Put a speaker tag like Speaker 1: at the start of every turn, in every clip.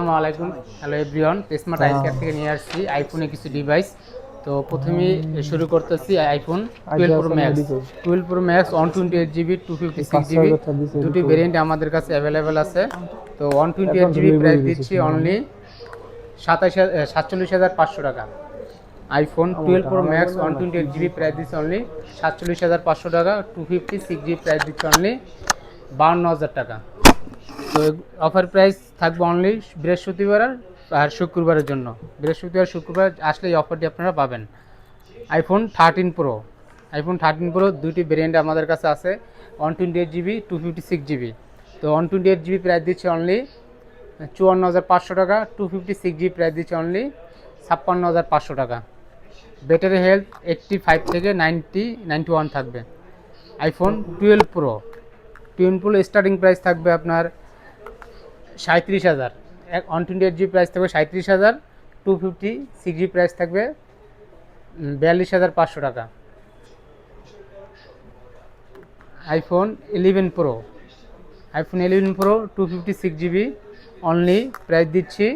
Speaker 1: আসসালামু আলাইকুম। Hello everyone, smart eye care থেকে নিয়ে আসছি আইফোনের কিছু ডিভাইস। তো প্রথমেই শুরু করতেছি iPhone 12 pro max. 12 pro max 128GB 256GB দুটি ভেরিয়েন্ট আমাদের কাছে অ্যাভেলেবেল আছে। তো 128GB প্রাইস দিচ্ছি অনলি 47,500 টাকা। IPhone 12 pro max 128GB price দিচ্ছে অনলি 47,500 টাকা। 256GB প্রাইস দিচ্ছে অনলি 52,000 টাকা। তো অফার প্রাইস থাকবে অনলি বৃহস্পতিবার আর শুক্রবারের জন্য। বৃহস্পতিবার শুক্রবার আসলে এই অফারটি আপনারা পাবেন। আইফোন 13 প্রো দুইটি ভেরিয়েন্ট আমাদের কাছে আছে, 128GB 256GB। তো 128GB প্রাইস দিচ্ছে অনলি 54,500 টাকা। 256GB প্রাইস দিচ্ছে অনলি 56,500 টাকা। ব্যাটারি হেলথ 85 থেকে 91 থাকবে। আইফোন 12 প্রো স্টার্টিং প্রাইস থাকবে আপনার 37,000। 128GB প্রাইস থাকবে 37,000। 256GB প্রাইস থাকবে 42,500 টাকা। IPhone 11 pro 256GB only price দিচ্ছি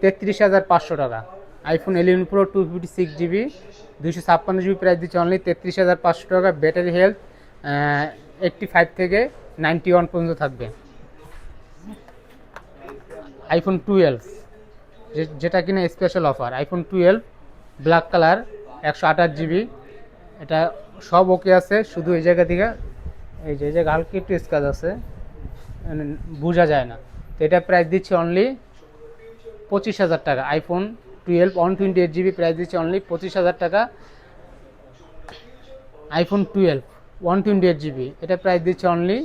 Speaker 1: 33,500 টাকা। IPhone 11 pro 256GB 256GB price দিচ্ছে অনলি 33,500 টাকা। ব্যাটারি হেলথ 85 থেকে 91 পর্যন্ত থাকবে। আইফোন 12 যেটা কিনা special offer, iPhone 12 black colour 128GB। এটা সব ওকে আছে, শুধু এই জায়গা থেকে এই জায়গা হালকা একটু স্ক্র্যাচ আছে, বোঝা যায় না। তো এটা প্রাইস দিচ্ছে অনলি 25,000 টাকা। আইফোন 12 128GB প্রাইস দিচ্ছে অনলি 25,000 টাকা। আইফোন 12 128GB এটা প্রাইস দিচ্ছে অনলি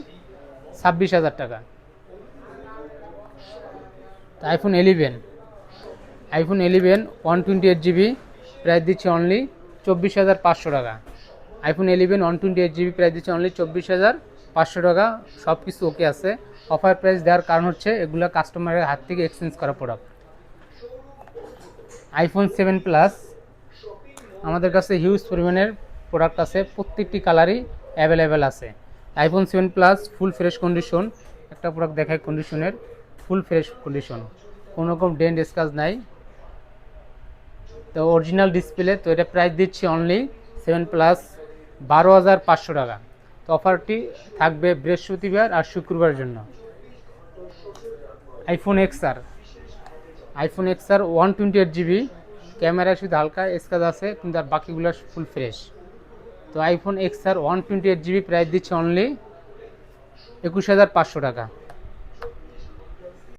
Speaker 1: 26,000 টাকা। আইফোন 11 128GB প্রাইস দিচ্ছে অনলি 24,500 টাকা। আইফোন 11 128GB প্রাইস দিচ্ছে অনলি 24,500 টাকা। সব কিছু ওকে আছে। অফার প্রাইস দেওয়ার কারণ হচ্ছে এগুলো কাস্টমারের হাত থেকে এক্সচেঞ্জ করা প্রোডাক্ট। আইফোন 7 প্লাস আমাদের কাছে হিউজ পরিমাণের প্রোডাক্ট আছে, প্রত্যেকটি কালারই অ্যাভেলেবেল আছে। IPhone 7 plus full fresh condition, একটা প্রোডাক্ট দেখায় কন্ডিশনের, ফুল ফ্রেশ কন্ডিশন, কোনো রকম ডেন্ট স্ক্র্যাচ নাই। তো অরিজিনাল ডিসপ্লে। তো এটা প্রাইস দিচ্ছি অনলি 7 প্লাস 12,500 টাকা। তো অফারটি থাকবে বৃহস্পতিবার আর শুক্রবারের জন্য। আইফোন এক্সআর 128GB ক্যামেরা শুধু হালকা স্ক্র্যাচ আছে, কিন্তু আর বাকিগুলো ফুল ফ্রেশ। তো আইফোন এক্সআর 128GB প্রাইস দিচ্ছে অনলি 21,500 টাকা।